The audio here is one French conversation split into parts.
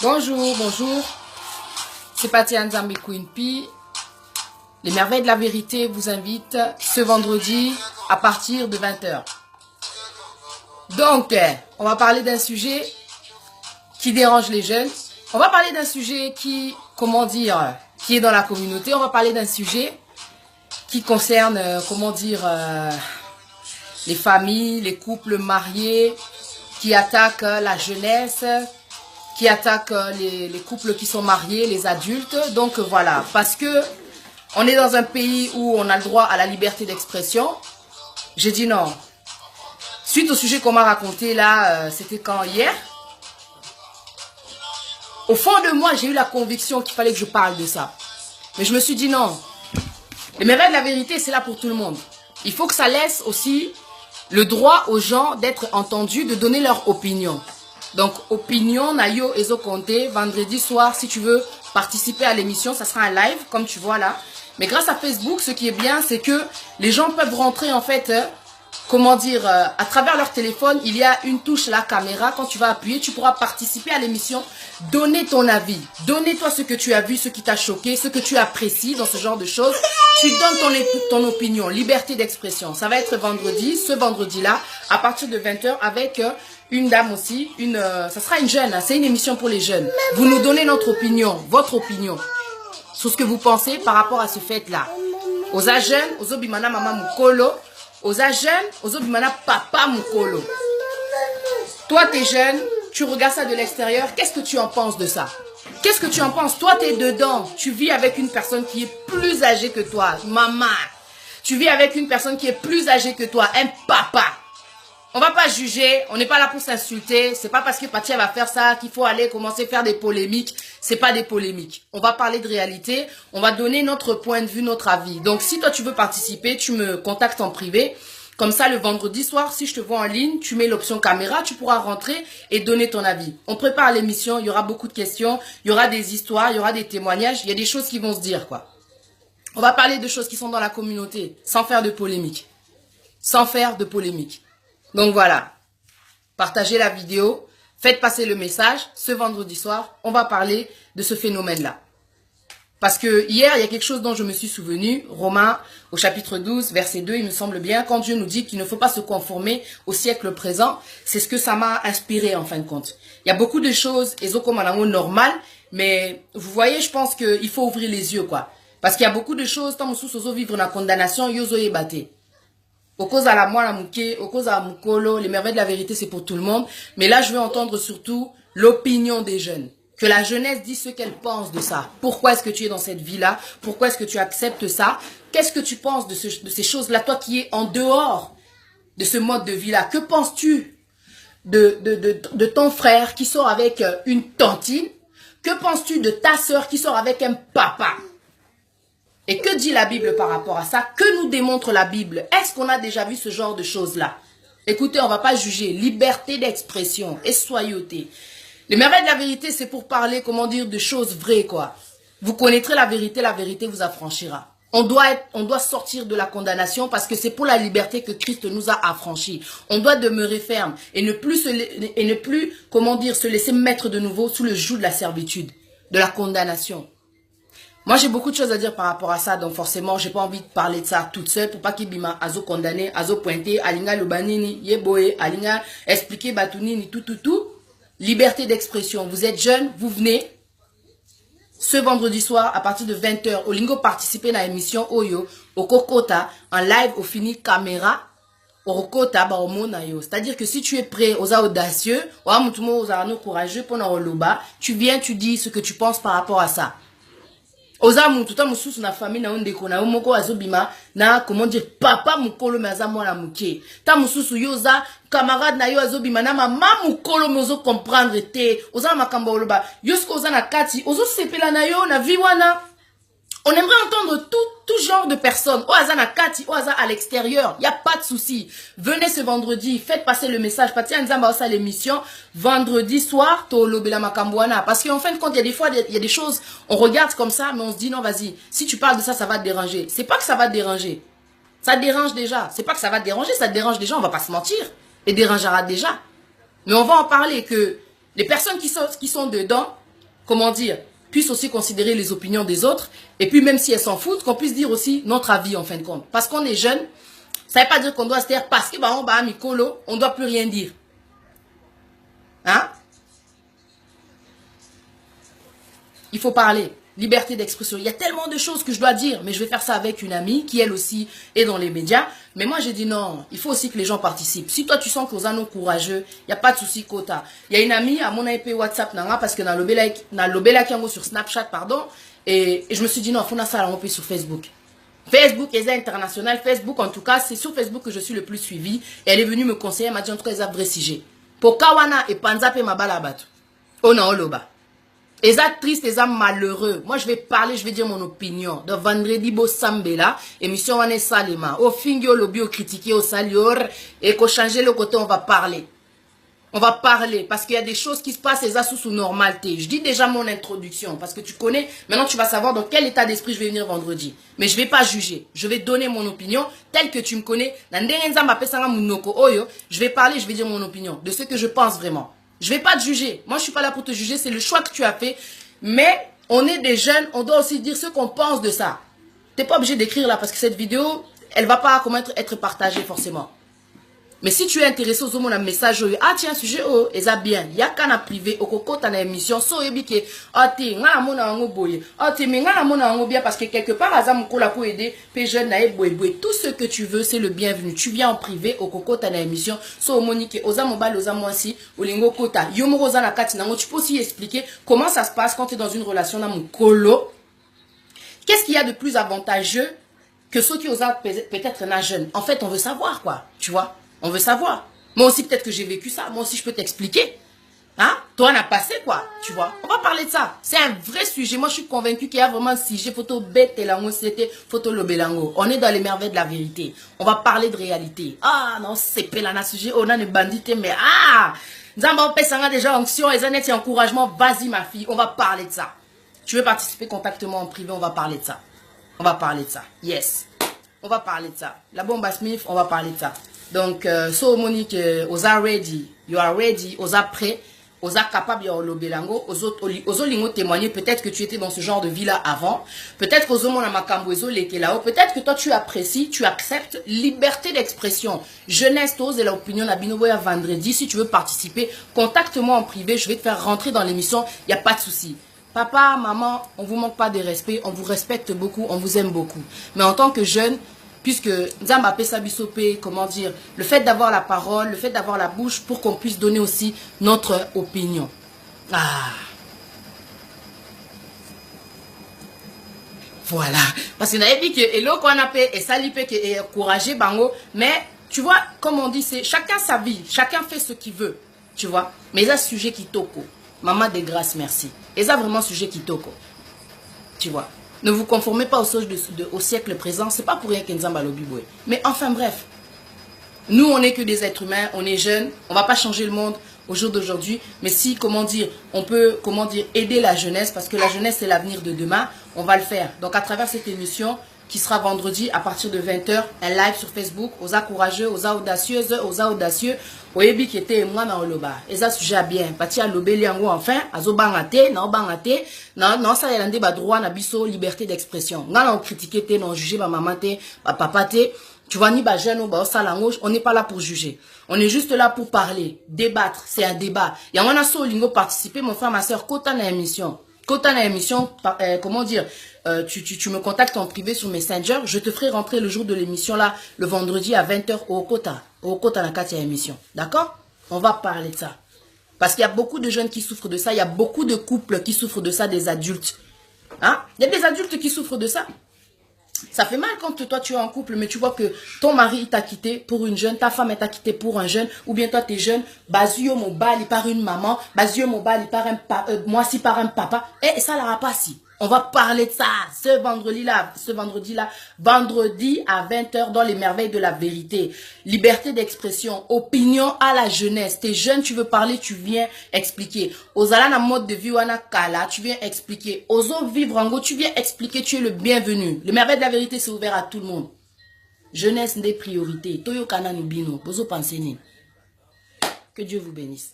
Bonjour, bonjour. C'est Patia Nzambi Queen P. Les Merveilles de la Vérité vous invitent ce vendredi à partir de 20 h. Donc, on va parler d'un sujet qui dérange les jeunes. On va parler d'un sujet qui, comment dire, qui est dans la communauté. On va parler d'un sujet qui concerne, les familles, les couples mariés, qui attaquent la jeunesse, qui attaquent les couples qui sont mariés, les adultes. Donc voilà, parce que on est dans un pays où on a le droit à la liberté d'expression. J'ai dit non. Suite au sujet qu'on m'a raconté là, c'était quand hier. Au fond de moi, j'ai eu la conviction qu'il fallait que je parle de ça. Mais je me suis dit non. Les merveilles de la vérité, c'est là pour tout le monde. Il faut que ça laisse aussi le droit aux gens d'être entendus, de donner leur opinion. Donc, opinion, Nayo, Ezo Conté, vendredi soir, si tu veux participer à l'émission, ça sera un live, comme tu vois là. Mais grâce à Facebook, ce qui est bien, c'est que les gens peuvent rentrer en fait, à travers leur téléphone, il y a une touche, la caméra. Quand tu vas appuyer, tu pourras participer à l'émission, donner ton avis. Donnez-toi ce que tu as vu, ce qui t'a choqué, ce que tu apprécies dans ce genre de choses. Tu donnes ton opinion, liberté d'expression. Ça va être vendredi, ce vendredi-là, à partir de 20 h, avec une dame aussi. Ça sera une jeune, hein, c'est une émission pour les jeunes. Vous nous donnez notre opinion, votre opinion, sur ce que vous pensez par rapport à ce fait-là. Aux jeunes, aux obimana mama mukolo, aux jeunes, aux obimana papa mukolo. Toi, t'es jeune, tu regardes ça de l'extérieur, qu'est-ce que tu en penses de ça? Qu'est-ce que tu en penses? Toi, tu es dedans. Tu vis avec une personne qui est plus âgée que toi. Maman. Tu vis avec une personne qui est plus âgée que toi. Un papa. On va pas juger. On n'est pas là pour s'insulter. C'est pas parce que Patia va faire ça qu'il faut aller commencer à faire des polémiques. C'est pas des polémiques. On va parler de réalité. On va donner notre point de vue, notre avis. Donc, si toi, tu veux participer, tu me contactes en privé. Comme ça, le vendredi soir, si je te vois en ligne, tu mets l'option caméra, tu pourras rentrer et donner ton avis. On prépare l'émission, il y aura beaucoup de questions, il y aura des histoires, il y aura des témoignages, il y a des choses qui vont se dire, quoi. On va parler de choses qui sont dans la communauté, sans faire de polémique. Sans faire de polémique. Donc voilà, partagez la vidéo, faites passer le message. Ce vendredi soir, on va parler de ce phénomène-là. Parce que hier, il y a quelque chose dont je me suis souvenu. Romains, au chapitre 12, verset 2, il me semble bien, quand Dieu nous dit qu'il ne faut pas se conformer au siècle présent, c'est ce que ça m'a inspiré en fin de compte. Il y a beaucoup de choses, normal, mais vous voyez, je pense qu'il faut ouvrir les yeux, quoi. Parce qu'il y a beaucoup de choses, tant que vivre dans la condamnation, yozo ebate. Au cause à la moi, la mouké, au cause à la moukolo, les merveilles de la vérité, c'est pour tout le monde. Mais là, je veux entendre surtout l'opinion des jeunes. Que la jeunesse dise ce qu'elle pense de ça. Pourquoi est-ce que tu es dans cette vie-là? Pourquoi est-ce que tu acceptes ça? Qu'est-ce que tu penses de ces choses-là? Toi qui es en dehors de ce mode de vie-là, que penses-tu de ton frère qui sort avec une tantine? Que penses-tu de ta sœur qui sort avec un papa? Et que dit la Bible par rapport à ça? Que nous démontre la Bible? Est-ce qu'on a déjà vu ce genre de choses-là? Écoutez, on ne va pas juger. Liberté d'expression et soyauté. Les merveilles de la vérité, c'est pour parler, de choses vraies, quoi. Vous connaîtrez la vérité vous affranchira. On doit sortir de la condamnation parce que c'est pour la liberté que Christ nous a affranchis. On doit demeurer ferme et ne plus, se laisser mettre de nouveau sous le joug de la servitude, de la condamnation. Moi, j'ai beaucoup de choses à dire par rapport à ça, donc forcément, j'ai pas envie de parler de ça toute seule pour pas qu'il bima azo condamné, azo pointé, alinga lobanini, yeboé, alinga expliquer batunini, tout. Liberté d'expression. Vous êtes jeune, vous venez ce vendredi soir à partir de 20 h au Lingo participer à l'émission Oyo, au Kokota, en live au fini caméra, au Kokota, c'est-à-dire que si tu es prêt aux audacieux, aux courageux, tu viens, tu dis ce que tu penses par rapport à ça. Oza mutu ta mususu na famille na ondeko na umoko azobima na papa mukolo meza mwana muke ta mususu yoza camarade na yo azobima na mama mukolo mozo comprendre te oza makambo oloba yosko oza na kati ozo sepela na yo na viwana. On aimerait entendre tout genre de personnes. Oaza na kati, oaza à l'extérieur. Il n'y a pas de souci. Venez ce vendredi, faites passer le message. Patia Nzamba osa l'émission. Vendredi soir, tolo bela makambouana. Parce qu'en fin de compte, il y a des fois, il y a des choses, on regarde comme ça, mais on se dit non, vas-y. Si tu parles de ça, ça va te déranger. C'est pas que ça va te déranger. Ça te dérange déjà. C'est pas que ça va te déranger, ça te dérange déjà. On va pas se mentir. Et dérangera déjà. Mais on va en parler que les personnes qui sont dedans, comment dire, puisse aussi considérer les opinions des autres. Et puis même si elles s'en foutent, qu'on puisse dire aussi notre avis en fin de compte. Parce qu'on est jeune, ça ne veut pas dire qu'on doit se taire parce que bah, on va Mikolo, on ne doit plus rien dire. Hein? Il faut parler. Liberté d'expression. Il y a tellement de choses que je dois dire, mais je vais faire ça avec une amie qui, elle aussi, est dans les médias. Mais moi, j'ai dit non, il faut aussi que les gens participent. Si toi, tu sens que vous êtes courageux, il n'y a pas de souci, quota. Il y a une amie à mon IP WhatsApp, parce que dans le Bela sur Snapchat, pardon, et je me suis dit non, il faut ça on peut sur Facebook. Facebook est international. Facebook, en tout cas, c'est sur Facebook que je suis le plus suivi. Et elle est venue me conseiller, elle m'a dit en tout cas, ils ont vrai sujet. Pour Kawana et Panzape Mabalabat. On a Oloba. Et ça triste, et ça malheureux. Moi, je vais parler, je vais dire mon opinion. De vendredi, Bo Sambela, émission Wane Salema. Au fingio, le bio critiqué au salior, et qu'au changer le côté, on va parler. On va parler, parce qu'il y a des choses qui se passent, et ça sous normalité. Je dis déjà mon introduction, parce que tu connais, maintenant tu vas savoir dans quel état d'esprit je vais venir vendredi. Mais je vais pas juger. Je vais donner mon opinion, telle que tu me connais. Je vais parler, je vais dire mon opinion, de ce que je pense vraiment. Je vais pas te juger. Moi, je suis pas là pour te juger. C'est le choix que tu as fait. Mais on est des jeunes. On doit aussi dire ce qu'on pense de ça. Tu n'es pas obligé d'écrire là parce que cette vidéo, elle va pas être partagée forcément. Mais si tu es intéressé aux hommes, un message, ah tiens, sujet, oh, et ça bien. Il y a qu'un privé, au coco, t'as une émission, so ebike, ah t'es, nga mona ango boye, ah t'es, mais nga mona ango bien, parce que quelque part, azam kola pour aider, pe jeune nae boye boye. Tout ce que tu veux, c'est le bienvenu. Tu viens en privé, au coco, t'as une émission, so monique, oza mobile, oza moisi, au lingo kota, yomo rosa na kati nango. Tu peux aussi expliquer comment ça se passe quand tu es dans une relation dans mon colo. Qu'est-ce qu'il y a de plus avantageux que ceux qui osent peut-être un jeune? En fait, on veut savoir, quoi, tu vois. On veut savoir. Moi aussi, peut-être que j'ai vécu ça. Moi aussi, je peux t'expliquer. Hein? Toi, on a passé, quoi. Tu vois? On va parler de ça. C'est un vrai sujet. Moi, je suis convaincue qu'il y a vraiment un sujet. Photo bête et lango, c'était photo lobelango. On est dans les merveilles de la vérité. On va parler de réalité. Ah, non, c'est pas là, sujet. On a des bandits, mais ah! Zamba, on déjà onction et zanet et encouragement. Vas-y, ma fille. On va parler de ça. Tu veux participer? Contacte-moi en privé. On va parler de ça. On va parler de ça. Yes. On va parler de ça. La bombe à Smith, on va parler de ça. Donc, so Monique, osa ready, you are ready, osa prêt, osa capable de le belango, oso lingo témoigner, peut-être que tu étais dans ce genre de vie-là avant, peut-être que oso mona makambo oso leke là-haut, peut-être que toi tu apprécies, tu acceptes liberté d'expression. Jeunesse, t'ose et l'opinion na binoboya vendredi, si tu veux participer, contacte-moi en privé, je vais te faire rentrer dans l'émission, il n'y a pas de souci. Papa, maman, on vous manque pas de respect, on vous respecte beaucoup, on vous aime beaucoup. Mais en tant que jeune, puisque Nzamba pesa bisope, comment dire, le fait d'avoir la parole, le fait d'avoir la bouche pour qu'on puisse donner aussi notre opinion. Ah. Voilà. Parce qu'on avait dit que Elo qu'on a fait et Salipé qui est encouragé bango, mais tu vois, comme on dit, c'est chacun sa vie, chacun fait ce qu'il veut, tu vois. Mais il y a un sujet qui toko. Maman de grâce, merci. Et ça vraiment sujet qui toko. Tu vois. Ne vous conformez pas au siècle présent. C'est pas pour rien qu'Enzamba Lobiboué. Mais enfin bref. Nous, on n'est que des êtres humains. On est jeunes. On va pas changer le monde au jour d'aujourd'hui. Mais si, comment dire, on peut, comment dire, aider la jeunesse. Parce que la jeunesse, c'est l'avenir de demain. On va le faire. Donc, à travers cette émission, qui sera vendredi à partir de 20 h, un live sur Facebook, aux courageux, aux audacieuses, aux audacieux, aux ébi qui était moi dans le bas. Et ça sujet bien. Pati à l'obéli en gros enfin, à zo bangate, non ça y a l'andé ba droit na biso liberté d'expression. Nga on critiquer te, non juger ba maman te, ba papa te. Tu vois ni ba jeune ou ba salango, on n'est pas là pour juger. On est juste là pour parler, débattre, c'est un débat. Et on a so lingo participer mon frère ma soeur kota na émission. Kota na émission, comment dire, tu me contactes en privé sur Messenger, je te ferai rentrer le jour de l'émission là, le vendredi à 20 h au Kota na Katia émission. D'accord? On va parler de ça. Parce qu'il y a beaucoup de jeunes qui souffrent de ça, il y a beaucoup de couples qui souffrent de ça, des adultes. Hein? Il y a des adultes qui souffrent de ça. Ça fait mal quand toi tu es en couple, mais tu vois que ton mari t'a quitté pour une jeune, ta femme t'a quitté pour un jeune, ou bien toi tu es jeune, Bazio Mobali par une maman, Bazio Mobali par un papa, moi si par un papa, et ça la pas si. On va parler de ça ce vendredi-là, vendredi à 20 h dans les merveilles de la vérité. Liberté d'expression, opinion à la jeunesse. T'es jeune, tu veux parler, tu viens expliquer. Ozala na mode de vie wana kala, tu viens expliquer. Ozo vivre en go, tu viens expliquer, tu es le bienvenu. Le merveille de la vérité, c'est ouvert à tout le monde. Jeunesse des priorités. Toyo kana ni bino, bozo penseni. Que Dieu vous bénisse.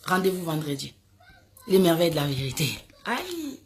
Rendez-vous vendredi. Les merveilles de la vérité. Aïe.